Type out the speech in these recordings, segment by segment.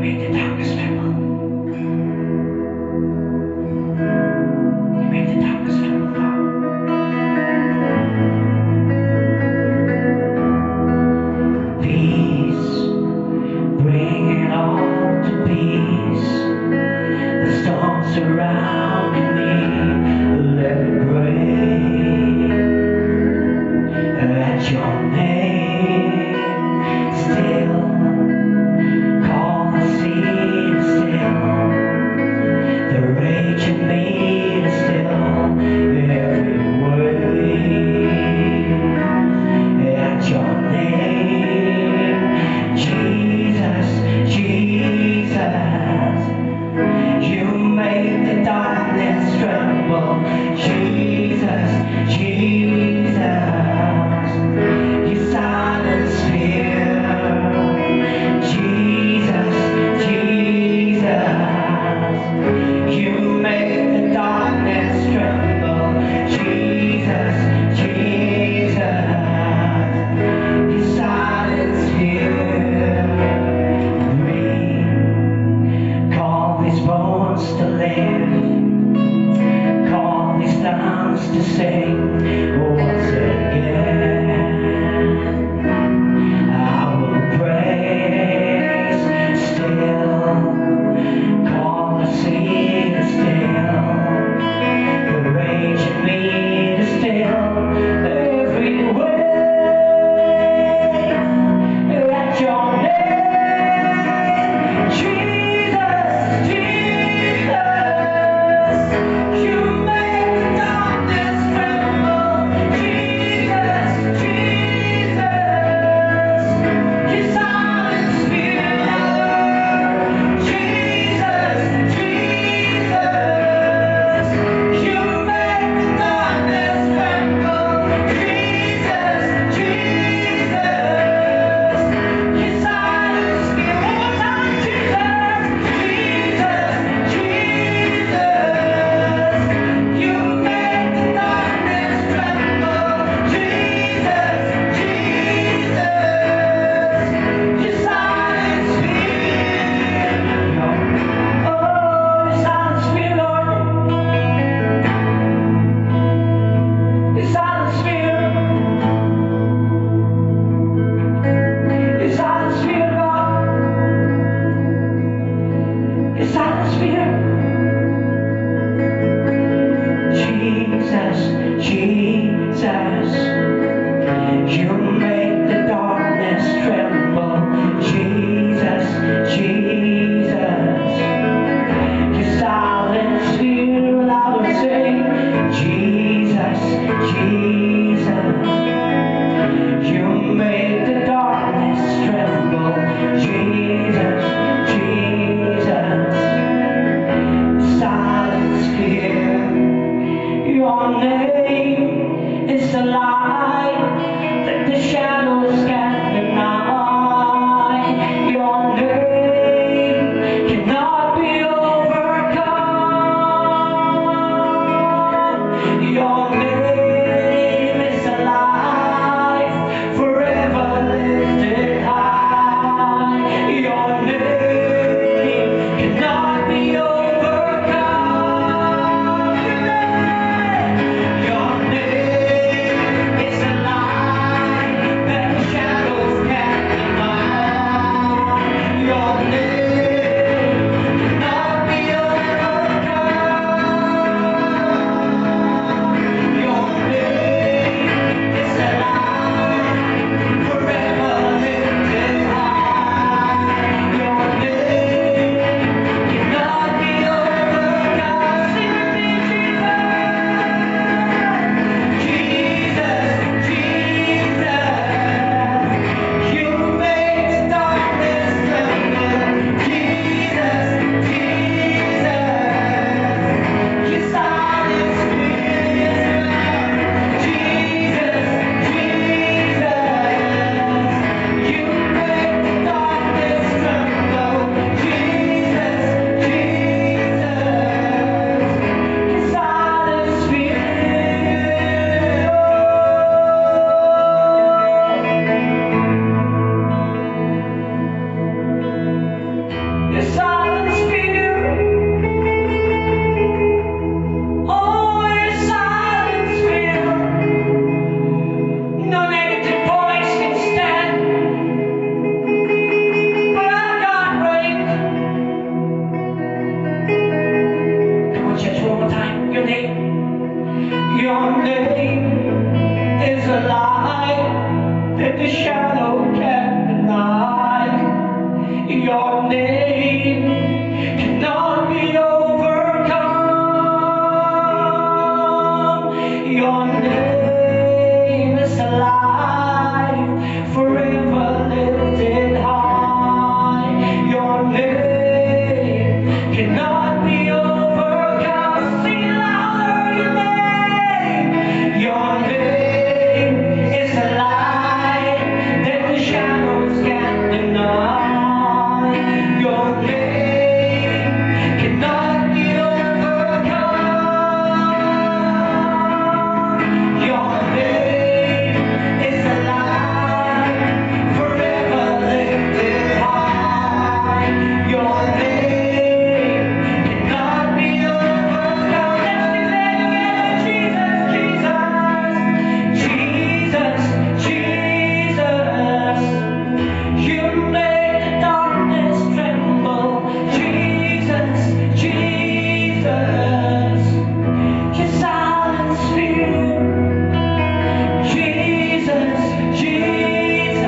make the darkness tremble. You make the darkness tremble, Lord. Peace, bring it all to peace. The storm surrounding me, let it break. At your name, still call the sea to name cannot be overcome. Your name is alive, forever lifted high. Your name cannot be overcome. Sing it louder, your name. Your name is alive, that the shadows can't deny. Your name cannot be overcome. Your name is alive, forever lifted high. Your name cannot be overcome. Let's declare together, Jesus, Jesus, Jesus. You make the darkness tremble. Jesus, Jesus. You silence fear. Jesus, Jesus.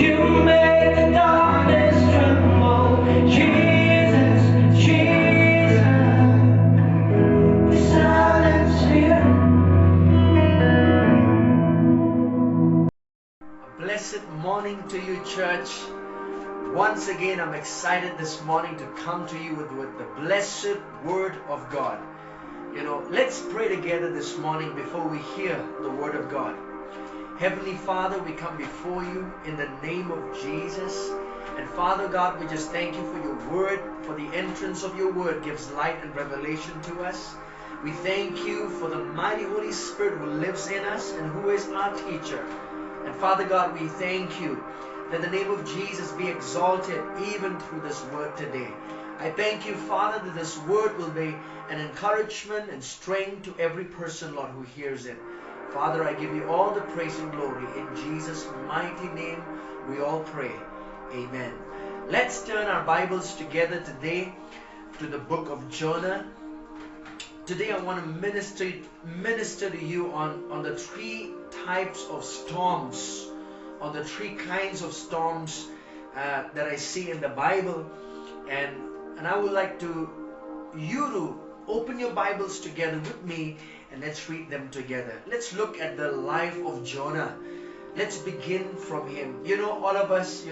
You make the darkness tremble. Jesus, Jesus. You silence fear. Blessed morning to you, church. Once again, I'm excited this morning to come to you with the blessed Word of God. Let's pray together this morning before we hear the Word of God. Heavenly Father, we come before you in the name of Jesus. And Father God, we just thank you for your Word, for the entrance of your Word gives light and revelation to us. We thank you for the mighty Holy Spirit who lives in us and who is our teacher. And Father God, we thank you that the name of Jesus be exalted even through this word today. I thank you, Father, that this word will be an encouragement and strength to every person, Lord, who hears it. Father, I give you all the praise and glory. In Jesus' mighty name, we all pray. Amen. Let's turn our Bibles together today to the book of Jonah. Today I want to minister to you on the three types of storms, or the three kinds of storms that I see in the Bible. And I would like you to open your Bibles together with me and let's read them together. Let's look at the life of Jonah. Let's begin from him. All of us,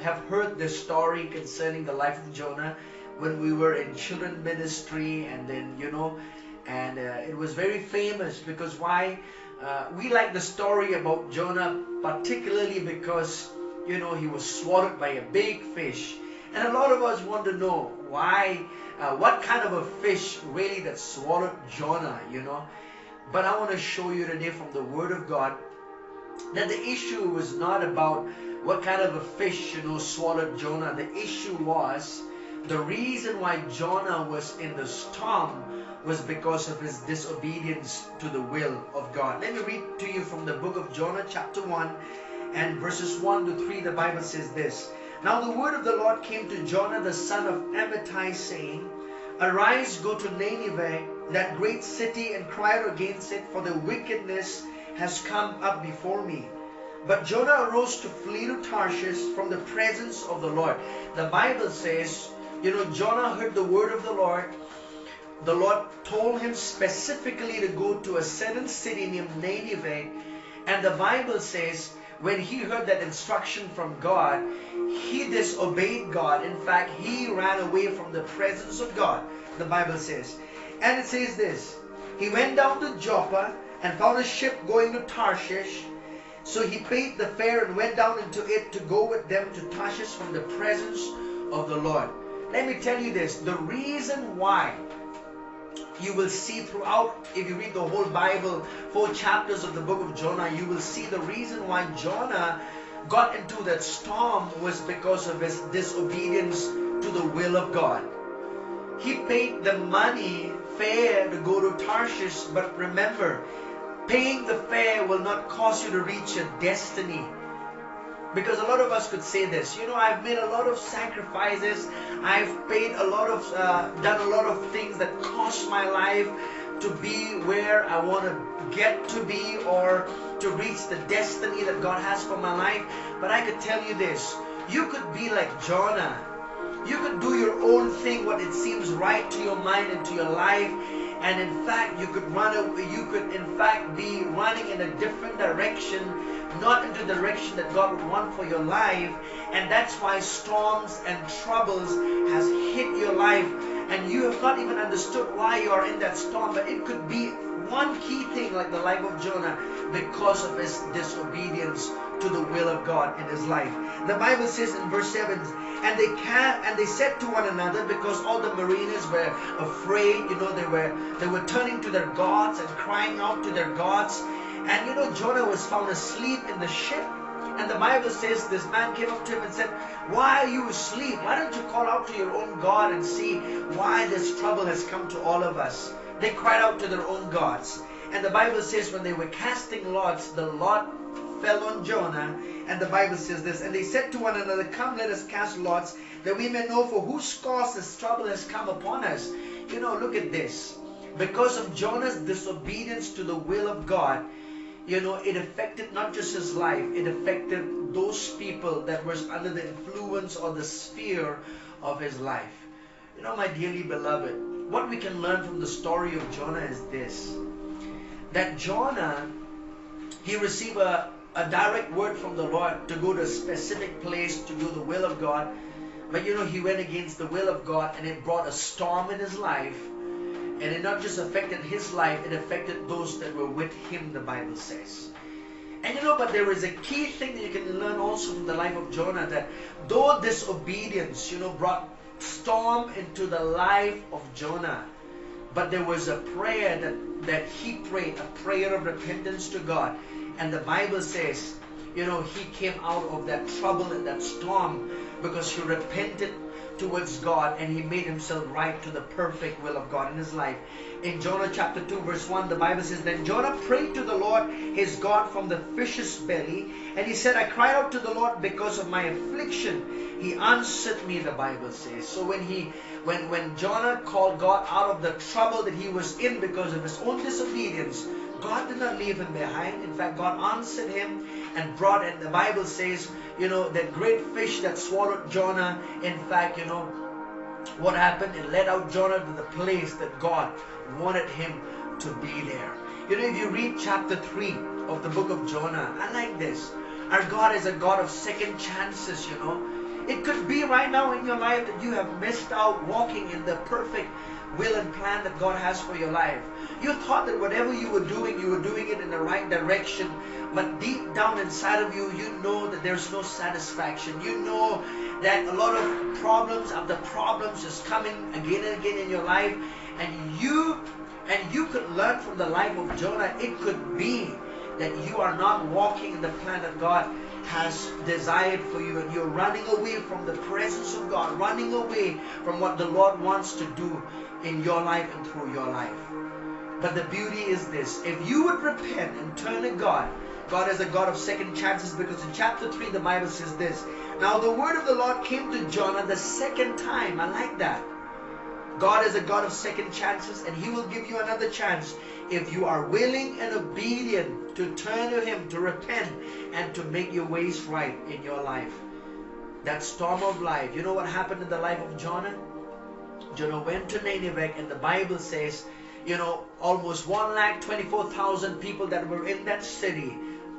have heard the story concerning the life of Jonah when we were in children ministry, and then it was very famous because why? We like the story about Jonah particularly because he was swallowed by a big fish, and a lot of us want to know why, what kind of a fish really that swallowed Jonah, But I want to show you today from the Word of God that the issue was not about what kind of a fish swallowed Jonah. The issue was the reason why Jonah was in the storm was because of his disobedience to the will of God. Let me read to you from the book of Jonah chapter 1 and verses 1 to 3. The Bible says this: Now the word of the Lord came to Jonah the son of Amittai, saying, Arise, go to Nineveh, that great city, and cry out against it, for the wickedness has come up before me. But Jonah arose to flee to Tarshish from the presence of the Lord. The Bible says, Jonah heard the word of the Lord. The Lord told him specifically to go to a certain city named Nineveh. And the Bible says, when he heard that instruction from God, he disobeyed God. In fact, he ran away from the presence of God, the Bible says. And it says this: he went down to Joppa and found a ship going to Tarshish. So he paid the fare and went down into it to go with them to Tarshish from the presence of the Lord. Let me tell you this: the reason why you will see throughout, if you read the whole Bible, 4 chapters of the book of Jonah, you will see the reason why Jonah got into that storm was because of his disobedience to the will of God. He paid the money, fare to go to Tarshish, but remember, paying the fare will not cause you to reach your destiny. Because a lot of us could say this, I've made a lot of sacrifices, I've paid a lot of, done a lot of things that cost my life to be where I want to get to be, or to reach the destiny that God has for my life. But I could tell you this, You could be like Jonah. You could do your own thing, what it seems right to your mind and to your life. And in fact, you could in fact be running in a different direction, not into the direction that God would want for your life. And that's why storms and troubles has hit your life, and you have not even understood why you are in that storm. But it could be one key thing, like the life of Jonah, because of his disobedience to the will of God in his life. The Bible says in verse 7, and they said to one another, because all the mariners were afraid, they were turning to their gods and crying out to their gods. And Jonah was found asleep in the ship. And the Bible says this man came up to him and said, "Why are you asleep? Why don't you call out to your own God and see why this trouble has come to all of us?" They cried out to their own gods. And the Bible says when they were casting lots, the lot fell on Jonah. And the Bible says this, and they said to one another, "Come, let us cast lots, that we may know for whose cause this trouble has come upon us." Look at this. Because of Jonah's disobedience to the will of God, it affected not just his life, it affected those people that were under the influence or the sphere of his life. My dearly beloved, what we can learn from the story of Jonah is this, that Jonah, he received a direct word from the Lord to go to a specific place to do the will of God. But he went against the will of God, and it brought a storm in his life. And it not just affected his life, it affected those that were with him, the Bible says. And but there is a key thing that you can learn also from the life of Jonah, that though disobedience, brought storm into the life of Jonah, but there was a prayer that he prayed, a prayer of repentance to God. And the Bible says, he came out of that trouble and that storm because he repented towards God, and he made himself right to the perfect will of God in his life. In Jonah chapter 2 verse 1, the Bible says, "Then Jonah prayed to the Lord his God from the fish's belly, and he said, I cried out to the Lord because of my affliction. He answered me," the Bible says. So when Jonah called God out of the trouble that he was in because of his own disobedience, God did not leave him behind. In fact, God answered him and brought in. The Bible says, that great fish that swallowed Jonah, in fact, what happened? It led out Jonah to the place that God wanted him to be there. If you read chapter 3 of the book of Jonah, I like this. Our God is a God of second chances, It could be right now in your life that you have missed out walking in the perfect will and plan that God has for your life. You thought that whatever you were doing it in the right direction, but deep down inside of you, you know that there's no satisfaction. You know that a lot of problems after problems is coming again and again in your life, and you could learn from the life of Jonah. It could be that you are not walking in the plan that God has desired for you, and you're running away from the presence of God, running away from what the Lord wants to do in your life and through your life. But the beauty is this: if you would repent and turn to God, God is a God of second chances, because in chapter 3 the Bible says this, "Now the word of the Lord came to Jonah the second time." I like that. God is a God of second chances, and He will give you another chance if you are willing and obedient to turn to Him, to repent, and to make your ways right in your life. That storm of life. You know what happened in the life of Jonah? Jonah went to Nineveh, and the Bible says, almost 124,000 people that were in that city.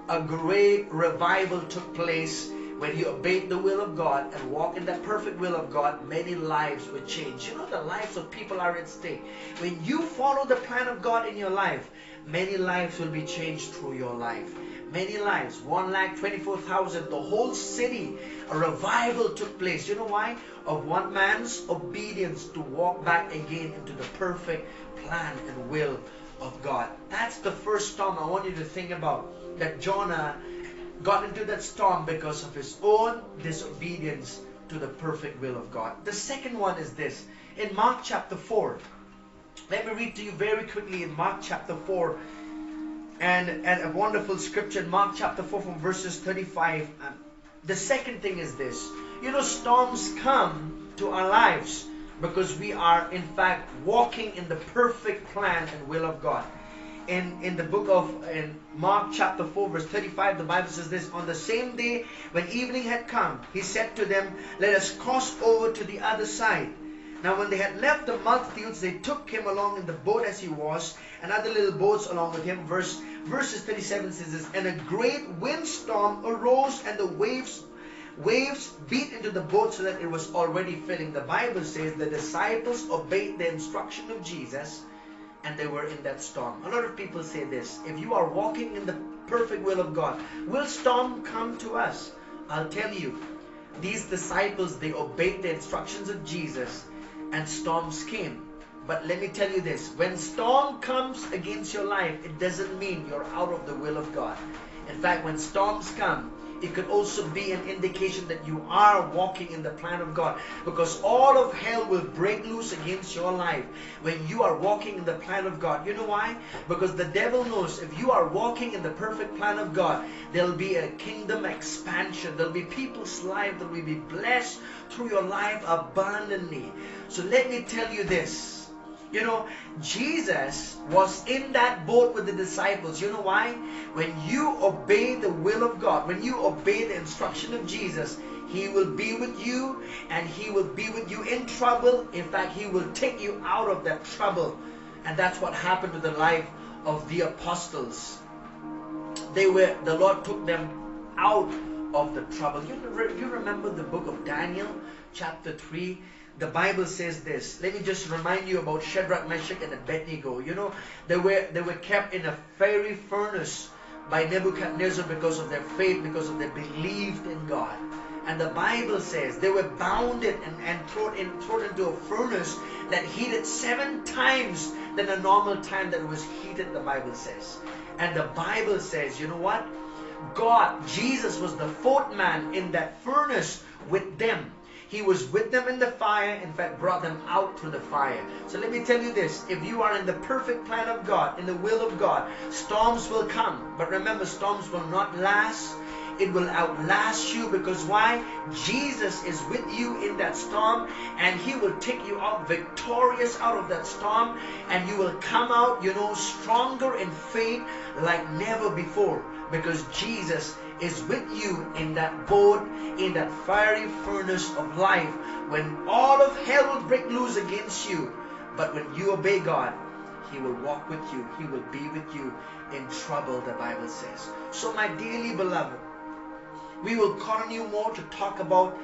A great revival took place when you obeyed the will of God and walk in that perfect will of God. Many lives were changed. The lives of people are at stake. When you follow the plan of God in your life, many lives will be changed through your life. Many lives, 124,000, the whole city, a revival took place. You know why? Of one man's obedience to walk back again into the perfect plan and will of God. That's the first storm I want you to think about, that Jonah got into that storm because of his own disobedience to the perfect will of God. The second one is this. In Mark chapter 4, let me read to you very quickly in Mark chapter 4, and a wonderful scripture in Mark chapter 4 from verses 35. The second thing is this. Storms come to our lives because we are in fact walking in the perfect plan and will of God. in the book of in Mark chapter 4 verse 35, the Bible says this: on the same day when evening had come, he said to them, let us cross over to the other side. Now when they had left the multitudes, they took him along in the boat as he was, and other little boats along with him. Verses 37 says this: and a great windstorm arose, and the waves beat into the boat so that it was already filling. The Bible says the disciples obeyed the instruction of Jesus, and they were in that storm. A lot of people say this: if you are walking in the perfect will of God, will storm come to us? I'll tell you, these disciples, they obeyed the instructions of Jesus, and storms came. But let me tell you this: when storm comes against your life, it doesn't mean you're out of the will of God. In fact, when storms come, it could also be an indication that you are walking in the plan of God, because all of hell will break loose against your life when you are walking in the plan of God. You know why? Because the devil knows if you are walking in the perfect plan of God, there'll be a kingdom expansion. There'll be people's lives that will be blessed through your life abundantly. So let me tell you this. You know, Jesus was in that boat with the disciples. You know why? When you obey the will of God, when you obey the instruction of Jesus, He will be with you, and He will be with you in trouble. In fact, He will take you out of that trouble. And that's what happened to the life of the apostles. The Lord took them out of the trouble. You remember the book of Daniel, chapter 3? The Bible says this. Let me just remind you about Shadrach, Meshach, and Abednego. You know, they were kept in a fiery furnace by Nebuchadnezzar because of their faith, because of their belief in God. And the Bible says they were bounded and thrown into a furnace that heated 7 times than a normal time that it was heated, the Bible says. And the Bible says, you know what? God, Jesus was the 4th man in that furnace with them. He was with them in the fire, in fact brought them out through the fire. So let me tell you this: if you are in the perfect plan of God, in the will of God, storms will come. But remember, storms will not last. It will outlast you. Because why? Jesus is with you in that storm, and He will take you out victorious out of that storm, and you will come out, you know, stronger in faith like never before, because Jesus is with you in that boat, in that fiery furnace of life, when all of hell will break loose against you. But when you obey God, He will walk with you. He will be with you in trouble, the Bible says. So my dearly beloved, we will continue more to talk about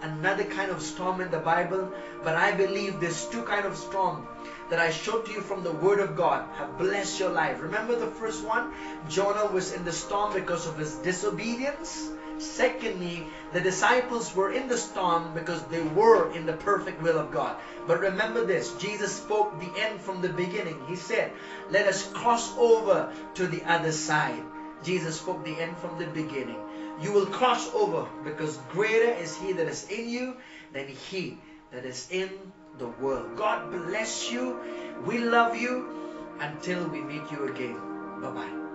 another kind of storm in the Bible, but I believe there's 2 kinds of storm that I showed to you from the Word of God have blessed your life. Remember the first one? Jonah was in the storm because of his disobedience. Secondly, the disciples were in the storm because they were in the perfect will of God. But remember this: Jesus spoke the end from the beginning. He said, let us cross over to the other side. Jesus spoke the end from the beginning. You will cross over because greater is He that is in you than he that is in the world. God bless you. We love you. Until we meet you again. Bye-bye.